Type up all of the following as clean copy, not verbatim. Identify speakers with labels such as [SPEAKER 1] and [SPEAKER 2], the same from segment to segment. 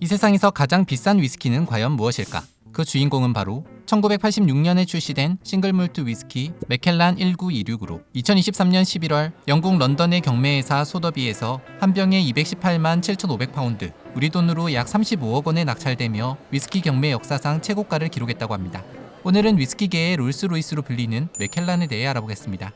[SPEAKER 1] 이 세상에서 가장 비싼 위스키는 과연 무엇일까? 그 주인공은 바로 1986년에 출시된 싱글몰트 위스키 맥켈란 1926으로 2023년 11월 영국 런던의 경매회사 소더비에서 한 병에 218만 7,500파운드, 우리 돈으로 약 35억 원에 낙찰되며 위스키 경매 역사상 최고가를 기록했다고 합니다. 오늘은 위스키계의 롤스로이스로 불리는 맥켈란에 대해 알아보겠습니다.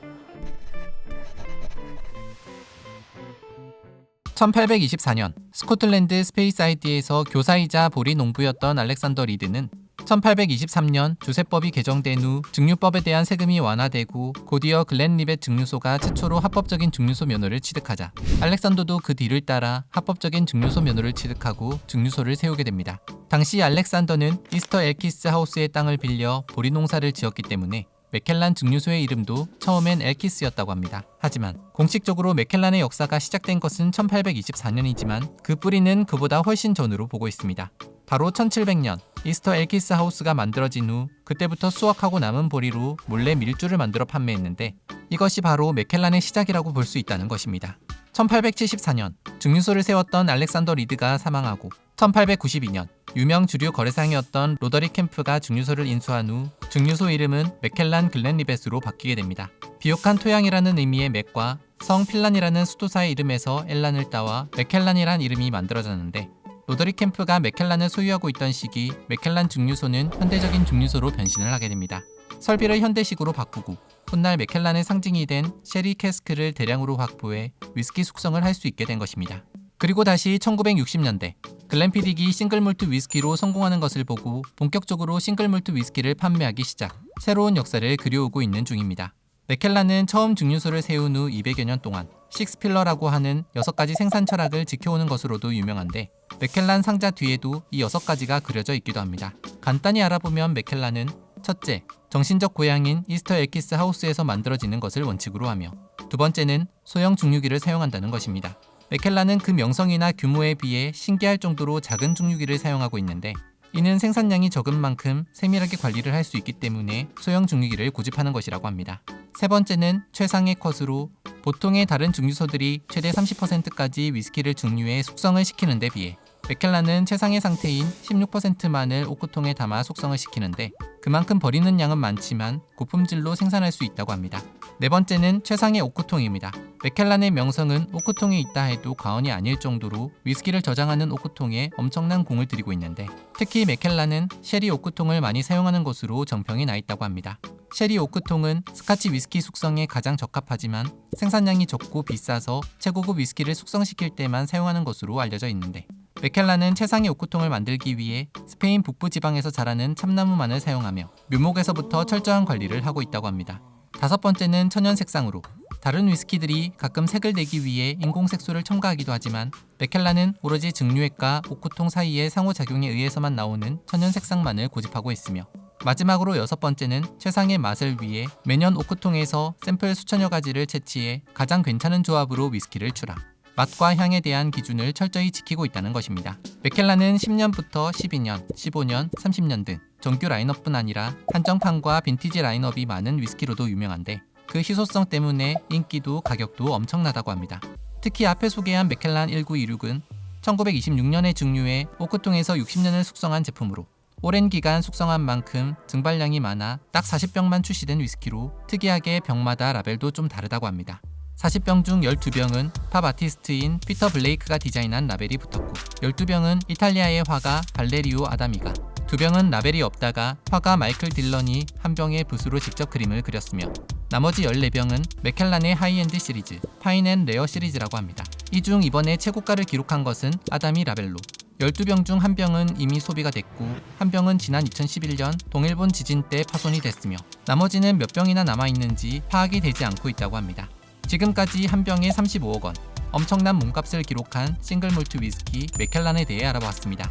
[SPEAKER 1] 1824년 스코틀랜드 스페이사이드에서 교사이자 보리 농부였던 알렉산더 리드는 1823년 주세법이 개정된 후 증류법에 대한 세금이 완화되고 곧이어 글렌리벳 증류소가 최초로 합법적인 증류소 면허를 취득하자 알렉산더도 그 뒤를 따라 합법적인 증류소 면허를 취득하고 증류소를 세우게 됩니다. 당시 알렉산더는 이스터 엘키스 하우스의 땅을 빌려 보리 농사를 지었기 때문에 맥켈란 증류소의 이름도 처음엔 엘키스였다고 합니다. 하지만 공식적으로 맥켈란의 역사가 시작된 것은 1824년이지만 그 뿌리는 그보다 훨씬 전으로 보고 있습니다. 바로 1700년 이스터 엘키스 하우스가 만들어진 후 그때부터 수확하고 남은 보리로 몰래 밀주를 만들어 판매했는데 이것이 바로 맥켈란의 시작이라고 볼 수 있다는 것입니다. 1874년 증류소를 세웠던 알렉산더 리드가 사망하고 1892년 유명 주류 거래상이었던 로더리 캠프가 증류소를 인수한 후 증류소 이름은 맥켈란 글렌리벳으로 바뀌게 됩니다. 비옥한 토양이라는 의미의 맥과 성 필란이라는 수도사의 이름에서 엘란을 따와 맥켈란이란 이름이 만들어졌는데 로더리 캠프가 맥켈란을 소유하고 있던 시기 맥켈란 증류소는 현대적인 증류소로 변신을 하게 됩니다. 설비를 현대식으로 바꾸고 훗날 맥켈란의 상징이 된 셰리 캐스크를 대량으로 확보해 위스키 숙성을 할 수 있게 된 것입니다. 그리고 다시 1960년대 글렌피딕이 싱글몰트 위스키로 성공하는 것을 보고 본격적으로 싱글몰트 위스키를 판매하기 시작, 새로운 역사를 그려오고 있는 중입니다. 맥켈란은 처음 증류소를 세운 후 200여 년 동안 식스필러라고 하는 6가지 생산 철학을 지켜오는 것으로도 유명한데 맥켈란 상자 뒤에도 이 6가지가 그려져 있기도 합니다. 간단히 알아보면 맥켈란은 첫째, 정신적 고향인 이스터 엘키스 하우스에서 만들어지는 것을 원칙으로 하며 두 번째는 소형 증류기를 사용한다는 것입니다. 맥켈란은 그 명성이나 규모에 비해 신기할 정도로 작은 증류기를 사용하고 있는데 이는 생산량이 적은 만큼 세밀하게 관리를 할 수 있기 때문에 소형 증류기를 고집하는 것이라고 합니다. 세 번째는 최상의 컷으로 보통의 다른 증류소들이 최대 30%까지 위스키를 증류해 숙성을 시키는 데 비해 맥켈란은 최상의 상태인 16%만을 오크통에 담아 숙성을 시키는데 그만큼 버리는 양은 많지만 고품질로 생산할 수 있다고 합니다. 네 번째는 최상의 오크통입니다. 맥켈란의 명성은 오크통에 있다 해도 과언이 아닐 정도로 위스키를 저장하는 오크통에 엄청난 공을 들이고 있는데 특히 맥켈란은 셰리 오크통을 많이 사용하는 것으로 정평이 나 있다고 합니다. 셰리 오크통은 스카치 위스키 숙성에 가장 적합하지만 생산량이 적고 비싸서 최고급 위스키를 숙성시킬 때만 사용하는 것으로 알려져 있는데 맥켈란은 최상의 오크통을 만들기 위해 스페인 북부 지방에서 자라는 참나무만을 사용하며 묘목에서부터 철저한 관리를 하고 있다고 합니다. 다섯 번째는 천연 색상으로 다른 위스키들이 가끔 색을 내기 위해 인공 색소를 첨가하기도 하지만 맥켈란은 오로지 증류액과 오크통 사이의 상호작용에 의해서만 나오는 천연 색상만을 고집하고 있으며 마지막으로 여섯 번째는 최상의 맛을 위해 매년 오크통에서 샘플 수천여 가지를 채취해 가장 괜찮은 조합으로 위스키를 출하. 맛과 향에 대한 기준을 철저히 지키고 있다는 것입니다. 맥켈란은 10년부터 12년, 15년, 30년 등 정규 라인업뿐 아니라 한정판과 빈티지 라인업이 많은 위스키로도 유명한데 그 희소성 때문에 인기도 가격도 엄청나다고 합니다. 특히 앞에 소개한 맥켈란 1926은 1926년에 증류해 오크통에서 60년을 숙성한 제품으로 오랜 기간 숙성한 만큼 증발량이 많아 딱 40병만 출시된 위스키로 특이하게 병마다 라벨도 좀 다르다고 합니다. 40병 중 12병은 팝 아티스트인 피터 블레이크가 디자인한 라벨이 붙었고 12병은 이탈리아의 화가 발레리오 아다미가 2병은 라벨이 없다가 화가 마이클 딜런이 한 병의 붓으로 직접 그림을 그렸으며 나머지 14병은 맥켈란의 하이엔드 시리즈, 파인 앤 레어 시리즈라고 합니다. 이 중 이번에 최고가를 기록한 것은 아다미 라벨로 12병 중 1병은 이미 소비가 됐고 1병은 지난 2011년 동일본 지진 때 파손이 됐으며 나머지는 몇 병이나 남아있는지 파악이 되지 않고 있다고 합니다. 지금까지 한 병에 35억 원, 엄청난 몸값을 기록한 싱글몰트 위스키 맥켈란에 대해 알아보았습니다.